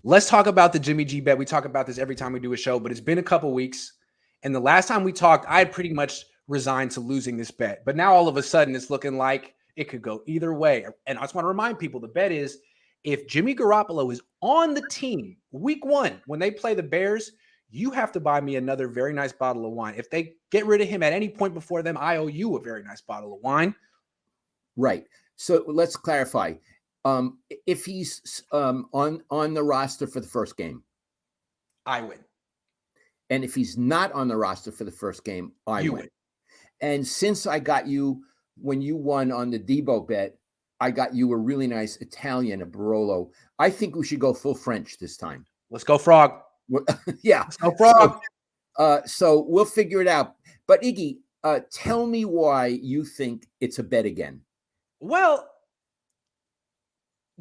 Let's talk about the Jimmy G bet. We talk about this every time we do a show, but it's been a couple weeks. And the last time we talked, I had pretty much resigned to losing this bet. But now all of a sudden it's looking like it could go either way. And I just want to remind people the bet is if Jimmy Garoppolo is on the team week 1 when they play the Bears, you have to buy me another very nice bottle of wine. If they get rid of him at any point before them, I owe you a very nice bottle of wine. Right. So let's clarify. If he's on the roster for the first game, I win. And if he's not on the roster for the first game, I win. And since I got you, when you won on the Debo bet, I got you a really nice Italian, a Barolo. I think we should go full French this time. Let's go Frog. Yeah. Let's go Frog. So we'll figure it out. But Iggy, tell me why you think it's a bet again. Well,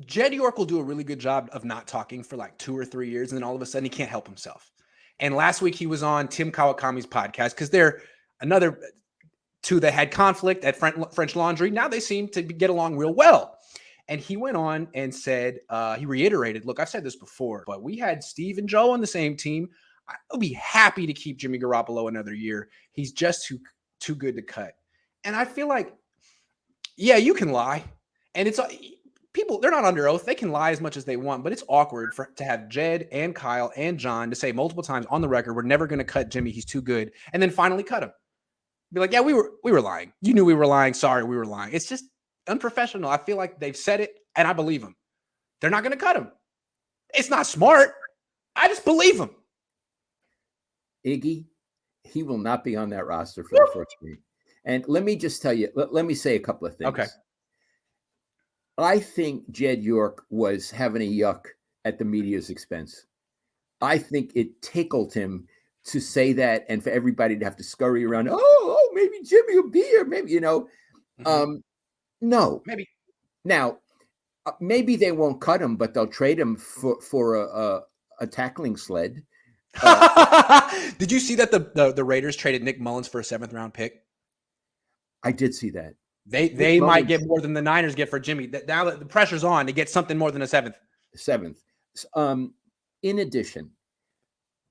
Jed York will do a really good job of not talking for like 2 or 3 years, and then all of a sudden he can't help himself. And last week he was on Tim Kawakami's podcast because they're another two that had conflict at French Laundry. Now they seem to get along real well. And he went on and said, he reiterated, look, I've said this before, but we had Steve and Joe on the same team. I'll be happy to keep Jimmy Garoppolo another year. He's just too good to cut. And I feel like, yeah, you can lie. And it's people, they're not under oath. They can lie as much as they want, but it's awkward to have Jed and Kyle and John to say multiple times on the record, we're never going to cut Jimmy. He's too good. And then finally cut him. Be like, yeah, we were lying. You knew we were lying. Sorry, we were lying. It's just unprofessional. I feel like they've said it and I believe them. They're not going to cut him. It's not smart. I just believe him. Iggy, he will not be on that roster for the first game. And let me just tell you, let me say a couple of things. Okay. I think Jed York was having a yuck at the media's expense. I think it tickled him to say that and for everybody to have to scurry around. Oh, maybe Jimmy will be here. Maybe, no. Maybe. Now, maybe they won't cut him, but they'll trade him for a tackling sled. Did you see that the Raiders traded Nick Mullins for a 7th round pick? I did see that. They might get more than the Niners get for Jimmy. Now that the pressure's on to get something more than a 7th. In addition,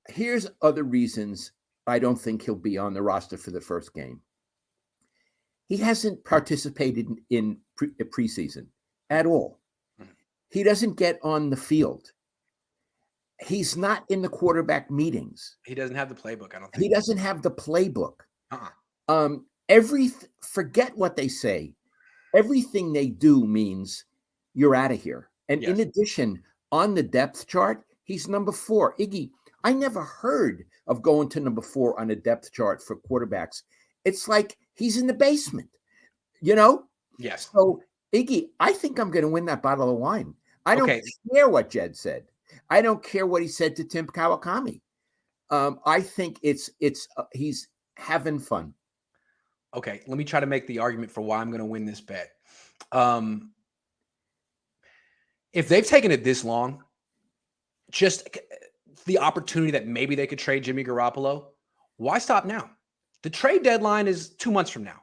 here's other reasons I don't think he'll be on the roster for the first game. He hasn't participated in preseason at all. He doesn't get on the field. He's not in the quarterback meetings. He doesn't have the playbook, I don't think. He doesn't have the playbook. Forget what they say. Everything they do means you're out of here. And in addition, on the depth chart, he's number 4. Iggy, I never heard of going to number 4 on a depth chart for quarterbacks. It's like he's in the basement, Yes. So, Iggy, I think I'm going to win that bottle of wine. I don't care what Jed said. I don't care what he said to Tim Kawakami. I think he's having fun. Okay, let me try to make the argument for why I'm going to win this bet. If they've taken it this long, just the opportunity that maybe they could trade Jimmy Garoppolo, why stop now? The trade deadline is 2 months from now.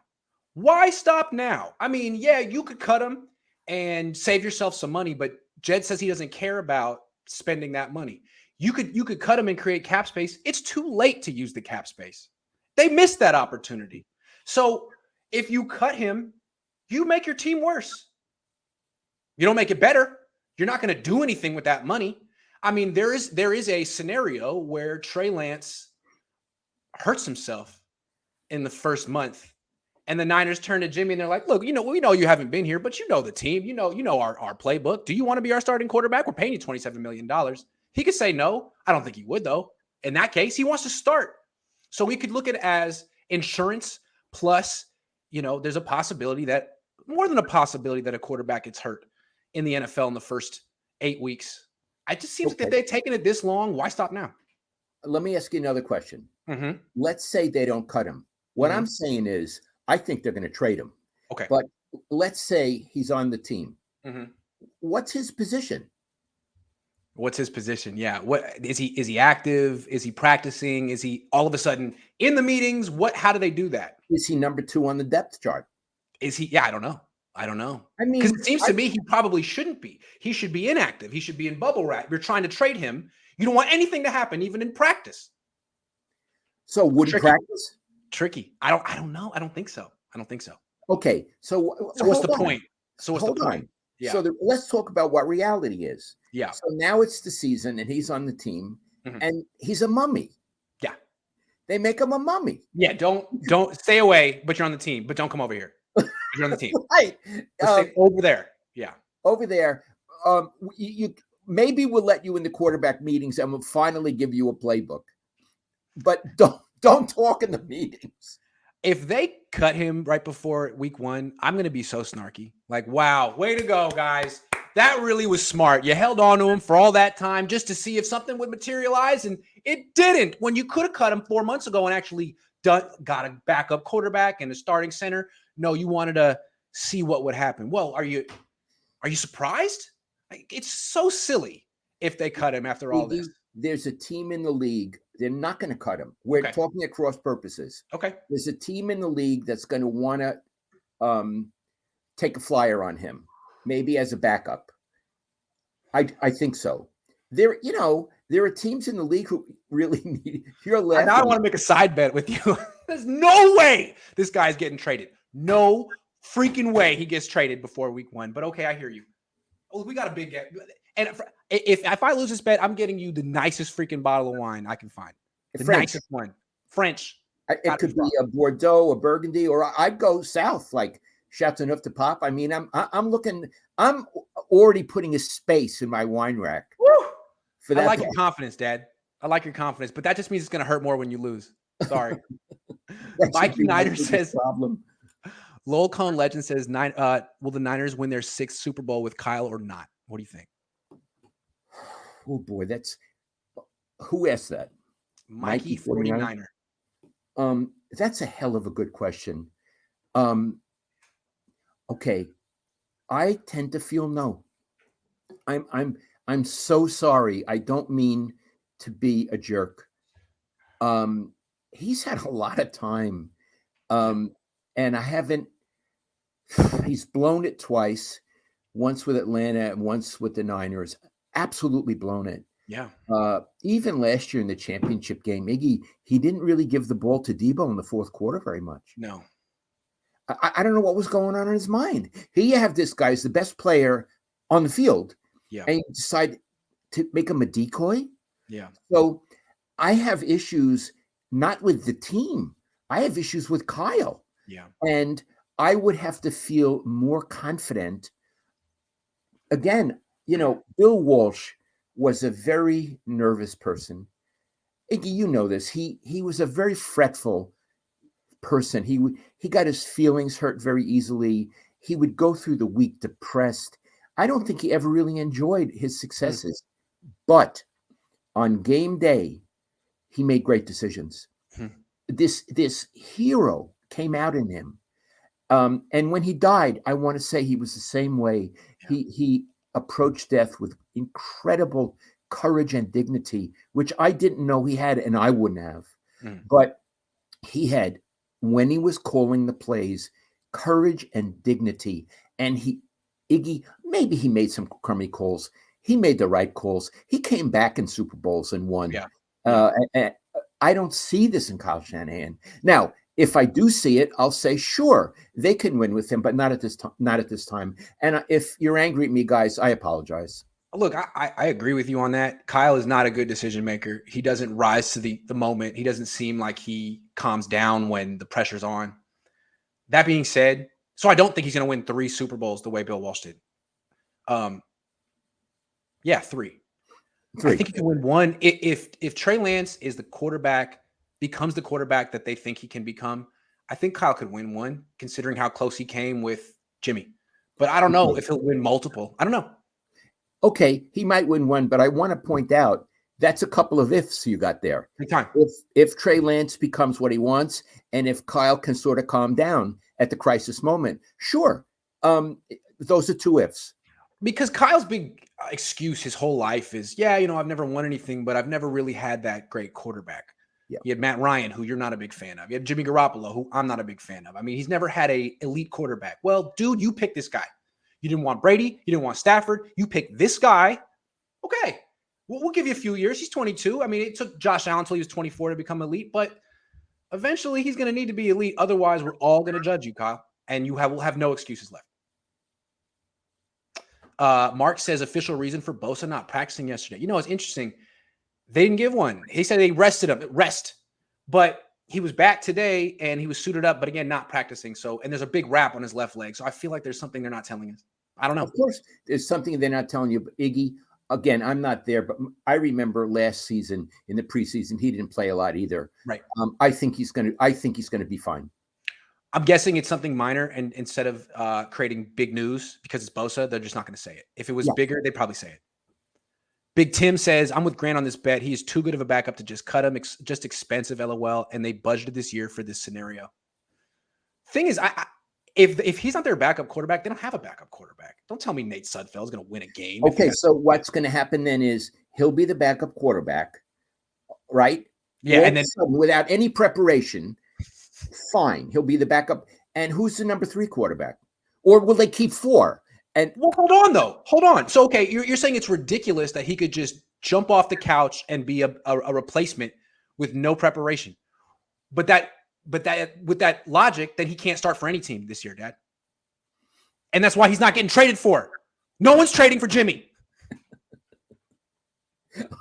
Why stop now? I mean, yeah, you could cut him and save yourself some money, but Jed says he doesn't care about spending that money. You could cut him and create cap space. It's too late to use the cap space. They missed that opportunity. So if you cut him, you make your team worse. You don't make it better. You're not going to do anything with that money. I mean, there is a scenario where Trey Lance hurts himself in the first month, and the Niners turn to Jimmy and they're like, "Look, we know you haven't been here, but you know the team. You know our playbook. Do you want to be our starting quarterback? We're paying you $27 million." He could say no. I don't think he would, though. In that case, he wants to start. So we could look at it as insurance plus, there's a possibility that more than a possibility that a quarterback gets hurt in the NFL in the first 8 weeks. It just seems that they've taken it this long. Why stop now? Let me ask you another question. Mm-hmm. Let's say they don't cut him. What I'm saying is, I think they're going to trade him. Okay. But let's say he's on the team. Mm-hmm. What's his position? What's his position? Yeah. What is he? Is he active? Is he practicing? Is he all of a sudden in the meetings? How do they do that? Is he number 2 on the depth chart? Is he? Yeah, I don't know. I don't know. I Because mean, it seems to me he probably shouldn't be. He should be inactive. He should be in bubble wrap. You're trying to trade him. You don't want anything to happen, even in practice. so would he Tricky. practice? Tricky. I don't know. I don't think so. I don't think so. Okay, so So what's the hold on. point? So what's Hold the point? on. Yeah. So let's talk about what reality is. Yeah. So now it's the season, and he's on the team, Mhm. and he's a mummy. Yeah. They make him a mummy. Yeah. Don't stay away, but you're on the team. But don't come over here. You're on the team. Right. Let's stay over there. Yeah. Over there, you maybe we'll let you in the quarterback meetings, and we'll finally give you a playbook. But don't talk in the meetings. If they cut him right before week 1, I'm going to be so snarky. Like, wow, way to go, guys. That really was smart. You held on to him for all that time just to see if something would materialize, and it didn't. When you could have cut him 4 months ago and actually got a backup quarterback and a starting center. No, you wanted to see what would happen. Well, are you surprised? It's so silly if they cut him after all this. There's a team in the league. They're not going to cut him. We're talking at cross purposes. Okay. There's a team in the league that's going to want to take a flyer on him, maybe as a backup. I think so. There are teams in the league who really need. You're laughing. I want to make a side bet with you. There's no way this guy's getting traded. No freaking way he gets traded before week 1. But okay, I hear you. Oh, we got a big get. And if I lose this bet, I'm getting you the nicest freaking bottle of wine I can find. The nicest one. French. It could be a Bordeaux, a Burgundy, or I'd go south, like Chateauneuf de Pape. I mean, I'm looking. I'm already putting a space in my wine rack. Woo! For that I like your confidence, Dad. I like your confidence, but that just means it's going to hurt more when you lose. Sorry. Mikey Niner says. Problem. Lowell Cohn Legend says, will the Niners win their 6th Super Bowl with Kyle or not? What do you think? Oh boy, who asked that? Mikey 49er. That's a hell of a good question. Okay, I tend to feel no. I'm so sorry. I don't mean to be a jerk. He's had a lot of time, and I haven't. He's blown it twice, once with Atlanta and once with the Niners. Absolutely blown it. Yeah. Even last year in the championship game, Iggy, he didn't really give the ball to Debo in the fourth quarter very much. No. I don't know what was going on in his mind. Here you have this guy, he's the best player on the field. Yeah. And you decide to make him a decoy. Yeah. So I have issues not with the team. I have issues with Kyle. Yeah. And I would have to feel more confident. Again, Bill Walsh was a very nervous person. Iggy, you know this. He was a very fretful person. He got his feelings hurt very easily. He would go through the week depressed. I don't think he ever really enjoyed his successes. But on game day, he made great decisions. This hero came out in him. And when he died, I want to say he was the same way. Yeah. He approached death with incredible courage and dignity, which I didn't know he had, and I wouldn't have. But he had, when he was calling the plays, courage and dignity. And Iggy, maybe he made some crummy calls. He made the right calls. He came back in Super Bowls and won. Yeah. And I don't see this in Kyle Shanahan. Now, if I do see it, I'll say, sure, they can win with him, but not at this time. Not at this time. And if you're angry at me, guys, I apologize. Look, I agree with you on that. Kyle is not a good decision maker. He doesn't rise to the moment. He doesn't seem like he calms down when the pressure's on. That being said, so I don't think he's going to win 3 Super Bowls the way Bill Walsh did. Yeah, 3. I think he can win 1. If Trey Lance is the quarterback, becomes the quarterback that they think he can become, I think Kyle could win 1, considering how close he came with Jimmy. But I don't know if he'll win multiple. I don't know. Okay, he might win 1, but I want to point out that's a couple of ifs you got there. Anytime. If Trey Lance becomes what he wants, and if Kyle can sort of calm down at the crisis moment, sure. Those are 2 ifs. Because Kyle's big excuse his whole life is, I've never won anything, but I've never really had that great quarterback. Yeah. You had Matt Ryan, who you're not a big fan of. You had Jimmy Garoppolo, who I'm not a big fan of. I mean, he's never had a elite quarterback. Well, dude, you picked this guy. You didn't want Brady. You didn't want Stafford. You picked this guy. Okay. We'll give you a few years. He's 22. I mean, it took Josh Allen until he was 24 to become elite, but eventually he's going to need to be elite. Otherwise, we're all going to judge you, Kyle, and will have no excuses left. Mark says official reason for Bosa not practicing yesterday. You know, it's interesting. They didn't give one. He said they rested him. But he was back today and he was suited up, but again, not practicing. So, and there's a big wrap on his left leg. So I feel like there's something they're not telling us. I don't know. Of course, there's something they're not telling you. But Iggy, again, I'm not there, but I remember last season in the preseason, he didn't play a lot either. Right. I think he's going to be fine. I'm guessing it's something minor, and instead of creating big news because it's Bosa, they're just not going to say it. If it was bigger, they'd probably say it. Big Tim says, I'm with Grant on this bet. He is too good of a backup to just cut him. Just expensive, LOL. And they budgeted this year for this scenario. Thing is, if he's not their backup quarterback, they don't have a backup quarterback. Don't tell me Nate Sudfeld is going to win a game. Okay, so what's going to happen then is he'll be the backup quarterback, right? Yeah, and then without any preparation, fine, he'll be the backup. And who's the number 3 quarterback? Or will they keep 4? And well, hold on though. Hold on. So okay, you're saying it's ridiculous that he could just jump off the couch and be a replacement with no preparation. But with that logic, then he can't start for any team this year, Dad. And that's why he's not getting traded for. No one's trading for Jimmy.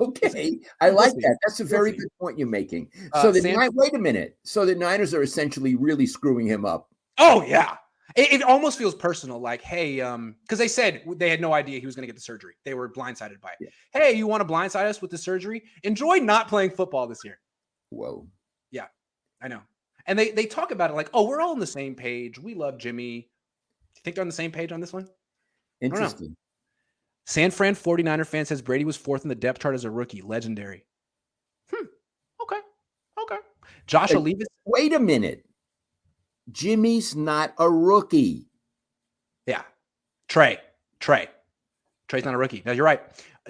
Okay, I like that. That's a very good point you're making. So wait a minute. So the Niners are essentially really screwing him up. Oh yeah. It almost feels personal, like, hey, because they said they had no idea he was going to get the surgery. They were blindsided by it. Yeah. Hey, you want to blindside us with the surgery? Enjoy not playing football this year. Whoa. Yeah, I know. And they talk about it like, oh, we're all on the same page. We love Jimmy. Do you think they're on the same page on this one? Interesting. San Fran 49er fan says Brady was 4th in the depth chart as a rookie. Legendary. Okay. Josh Olivas. Wait a minute. Jimmy's not a rookie. Yeah. Trey's not a rookie. No, you're right.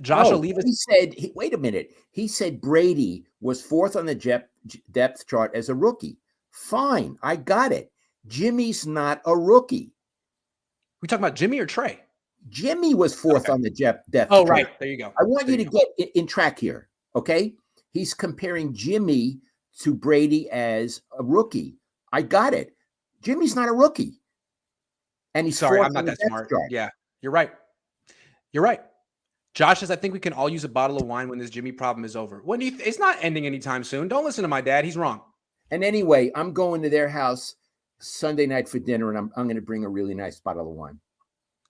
Josh Olivas. He said, wait a minute. He said Brady was 4th on the depth chart as a rookie. Fine. I got it. Jimmy's not a rookie. We talking about Jimmy or Trey? Jimmy was 4th on the depth chart. Oh, right. There you go. I want you to get in track here. Okay. He's comparing Jimmy to Brady as a rookie. I got it. Jimmy's not a rookie. And he's sorry, I'm not that smart. Yeah, you're right. Josh says, I think we can all use a bottle of wine when this Jimmy problem is over. It's not ending anytime soon. Don't listen to my dad. He's wrong. And anyway, I'm going to their house Sunday night for dinner, and I'm going to bring a really nice bottle of wine.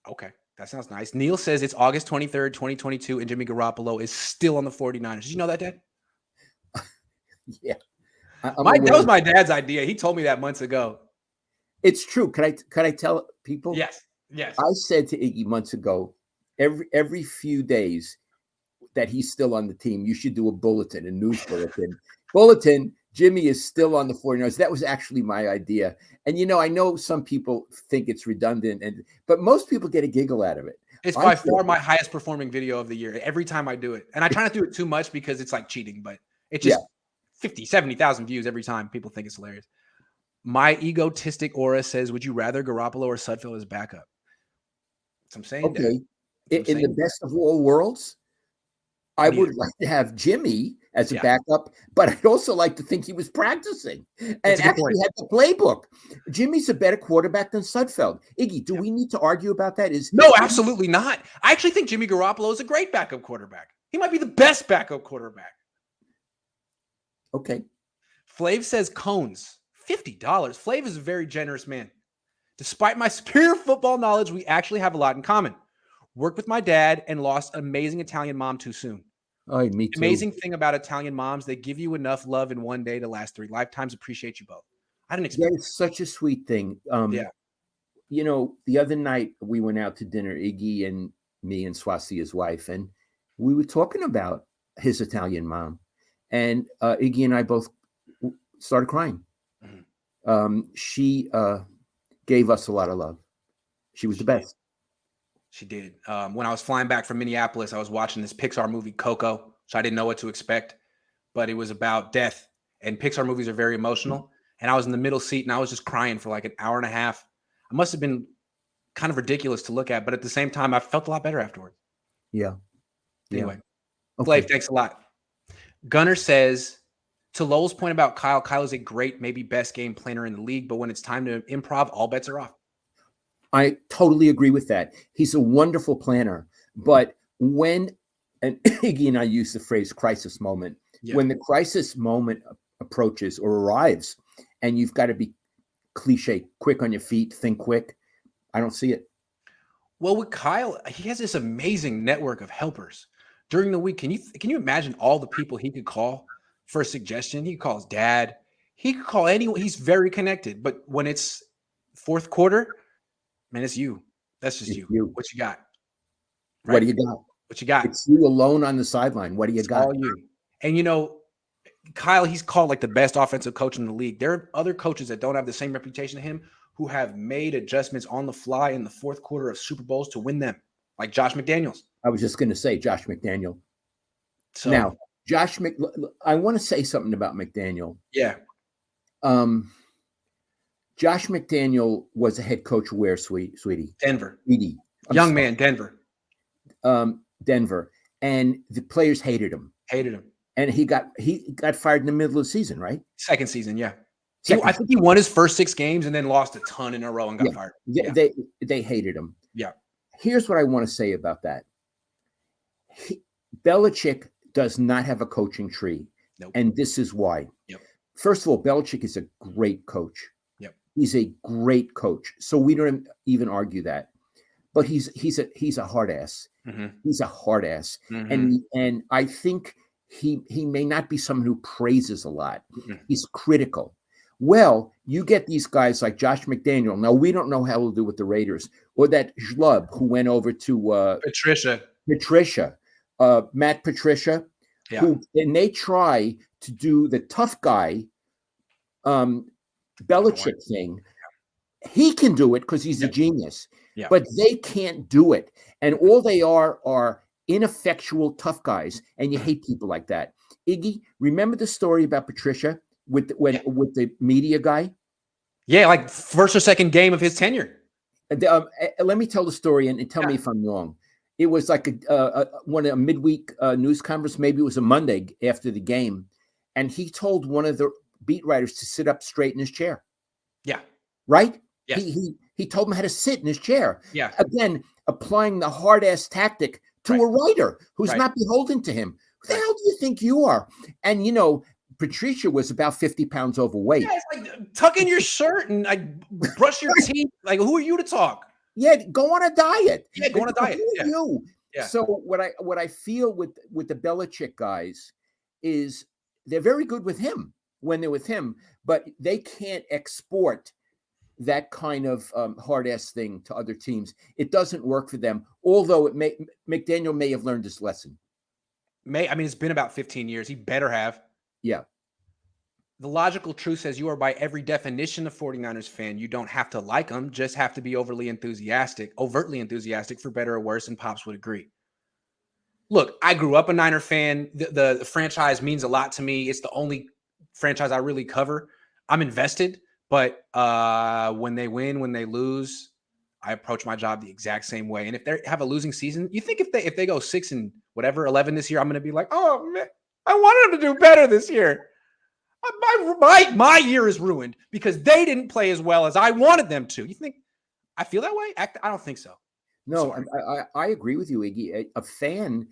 Okay, that sounds nice. Neil says it's August 23rd, 2022, and Jimmy Garoppolo is still on the 49ers. Did you know that, Dad? Yeah. That was my dad's idea. He told me that months ago. It's true. Could I tell people? Yes. I said to Iggy months ago, every few days that he's still on the team, you should do a news bulletin. Jimmy is still on the 49ers. That was actually my idea. And, I know some people think it's redundant, but most people get a giggle out of it. It's by far my highest performing video of the year every time I do it. And I try not to do it too much because it's like cheating, but it's just 50, 70,000 views every time. People think it's hilarious. My egotistic aura says, would you rather Garoppolo or Sudfeld as backup? That's what I'm saying. Okay. In the best of all worlds, I would like to have Jimmy as a backup, but I'd also like to think he was practicing and actually had the playbook. Jimmy's a better quarterback than Sudfeld. Iggy, do we need to argue about that? No, absolutely not. I actually think Jimmy Garoppolo is a great backup quarterback. He might be the best backup quarterback. Okay. Flav says Cones. $50. Flav is a very generous man. Despite my superior football knowledge, we actually have a lot in common. Worked with my dad and lost an amazing Italian mom too soon. Oh, me too. Amazing thing about Italian moms, they give you enough love in one day to last 3 lifetimes. Appreciate you both. I didn't expect that. It's such a sweet thing. The other night we went out to dinner, Iggy and me and Swasi, his wife, and we were talking about his Italian mom. And Iggy and I both started crying. She gave us a lot of love. She was the best. She did. When I was flying back from Minneapolis, I was watching this Pixar movie, Coco. So I didn't know what to expect, but it was about death. and Pixar movies are very emotional. And I was in the middle seat and I was just crying for like an hour and a half. I must have been kind of ridiculous to look at, but at the same time, I felt a lot better afterwards. Yeah. Anyway, Okay. Flav, thanks a lot. Gunnar says, to Lowell's point about Kyle, Kyle is a great, maybe best game planner in the league, but when it's time to improv, all bets are off. I totally agree with that. He's a wonderful planner, but when, and Iggy and I use the phrase crisis moment, when the crisis moment approaches or arrives and you've got to be cliche, quick on your feet, think quick, I don't see it. Well, with Kyle, he has this amazing network of helpers during the week. Can you imagine all the people he could call for a suggestion? He could call his dad. He could call anyone. He's very connected. But when it's fourth quarter, man, it's you. That's just you. What you got? Right? What do you got? What you got? It's you alone on the sideline. What do you got? All you. And Kyle, he's called like the best offensive coach in the league. There are other coaches that don't have the same reputation as him who have made adjustments on the fly in the fourth quarter of Super Bowls to win them, like Josh McDaniels. I was just going to say Josh McDaniel. So now, I want to say something about McDaniel. Yeah. Josh McDaniel was a head coach where, sweetie? Denver. Young man, Denver. Denver. And the players hated him. And he got fired in the middle of the season, right? Second season, yeah. I think he won his first 6 games and then lost a ton in a row and got fired. Yeah. They hated him. Yeah. Here's what I want to say about that. Belichick does not have a coaching tree. Nope. And this is why. Yep. First of all, Belichick is a great coach. Yep. He's a great coach. So we don't even argue that. But he's a hard ass. Mm-hmm. He's a hard ass. Mm-hmm. And I think he may not be someone who praises a lot. Mm-hmm. He's critical. Well, you get these guys like Josh McDaniel. Now, we don't know how he'll do with the Raiders. Or that Schlub who went over to Patricia, Matt Patricia. Yeah. And they try to do the tough guy Belichick thing. He can do it because he's a genius. Yeah. But they can't do it. And all they are ineffectual tough guys. And you hate people like that. Iggy, remember the story about Patricia? With the media guy? Yeah, like first or second game of his tenure. Let me tell the story and tell me if I'm wrong. It was like a midweek news conference. Maybe it was a Monday after the game. And he told one of the beat writers to sit up straight in his chair. Yeah. Right? Yes. He told him how to sit in his chair. Yeah. Again, applying the hard-ass tactic to a writer who's not beholden to him. Who the hell do you think you are? And, Patricia was about 50 pounds overweight. Yeah, it's like tuck in your shirt and brush your teeth. Like, who are you to talk? Yeah, go on a diet. Yeah, go on a diet. Who are you? Yeah. So what I feel with the Belichick guys is they're very good with him when they're with him, but they can't export that kind of hard-ass thing to other teams. It doesn't work for them, although McDaniel may have learned this lesson. It's been about 15 years. He better have. Yeah. The logical truth says you are by every definition a 49ers fan. You don't have to like them, just have to be overtly enthusiastic for better or worse, and Pops would agree. Look, I grew up a Niner fan. The franchise means a lot to me. It's the only franchise I really cover. I'm invested, but when they win, when they lose, I approach my job the exact same way. And if they have a losing season, you think if they go 6-11 this year, I'm going to be like, oh man, I wanted them to do better this year. My year is ruined because they didn't play as well as I wanted them to. You think I feel that way? I don't think so. No, I agree with you, Iggy. A fan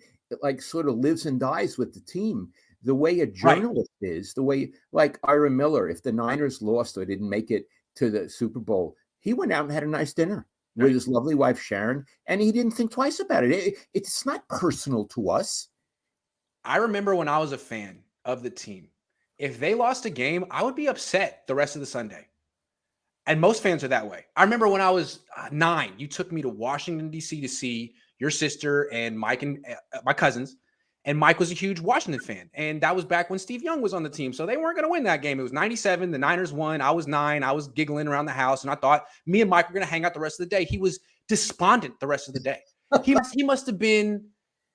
sort of lives and dies with the team. The way a journalist is, the way like Ira Miller, if the Niners lost or didn't make it to the Super Bowl, he went out and had a nice dinner with his lovely wife Sharon, and he didn't think twice about it. It's not personal to us. I remember when I was a fan of the team, if they lost a game, I would be upset the rest of the Sunday. And most fans are that way. I remember when I was 9, you took me to Washington, D.C. to see your sister and Mike and my cousins. And Mike was a huge Washington fan. And that was back when Steve Young was on the team. So they weren't going to win that game. It was 97. The Niners won. I was 9. I was giggling around the house. And I thought me and Mike were going to hang out the rest of the day. He was despondent the rest of the day. He must have been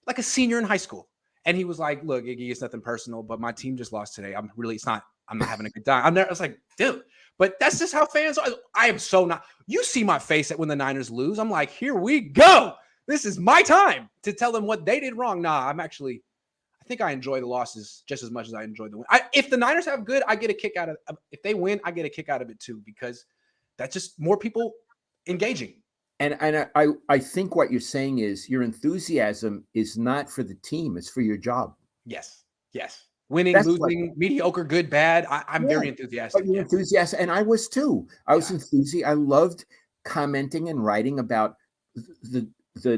like a senior in high school. And he was like, look, Iggy, it's nothing personal, but my team just lost today. It's not I'm not having a good time. I was like, dude, but that's just how fans are. I am so not. You see my face when the Niners lose. I'm like, here we go. This is my time to tell them what they did wrong. Nah, I think I enjoy the losses just as much as I enjoy the win. If the Niners have good, I get a kick out of. If they win, I get a kick out of it too, because that's just more people engaging. And I think what you're saying is your enthusiasm is not for the team; it's for your job. Yes. Winning, That's losing, mediocre, good, bad. I'm very enthusiastic. But you're enthusiastic, and I was too. I was enthusiastic. I loved commenting and writing about the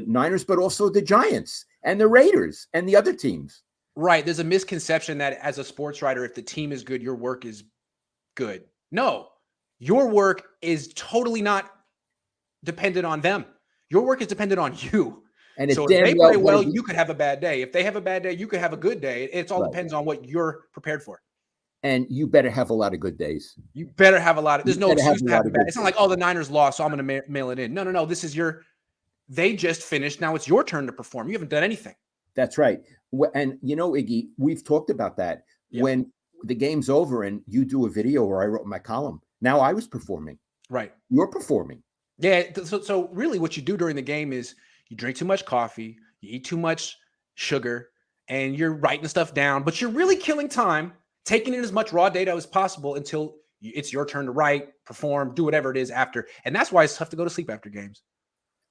Niners, but also the Giants and the Raiders and the other teams. Right. There's a misconception that as a sports writer, if the team is good, your work is good. No, your work is totally not dependent on them. Your work is dependent on you. And so if they play well, you could have a bad day. If they have a bad day, you could have a good day. It all depends on what you're prepared for. And you better have a lot of good days. You better have a lot of. There's no excuse to have a bad. It's not like, oh, the Niners lost, so I'm going to mail it in. No. This is they just finished. Now it's your turn to perform. You haven't done anything. That's right. And Iggy, we've talked about that. Yep. When the game's over and you do a video where I wrote my column, now I was performing. Right. You're performing. Yeah. So really what you do during the game is you drink too much coffee, you eat too much sugar, and you're writing stuff down, but you're really killing time, taking in as much raw data as possible until it's your turn to write, perform, do whatever it is after. And that's why it's tough to go to sleep after games.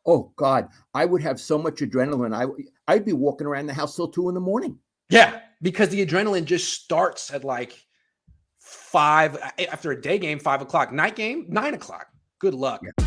Oh God, I would have so much adrenaline. I'd be walking around the house till 2 a.m. Yeah, because the adrenaline just starts at like 5 after a day game, 5 o'clock, night game, 9 o'clock. Good luck. Yeah.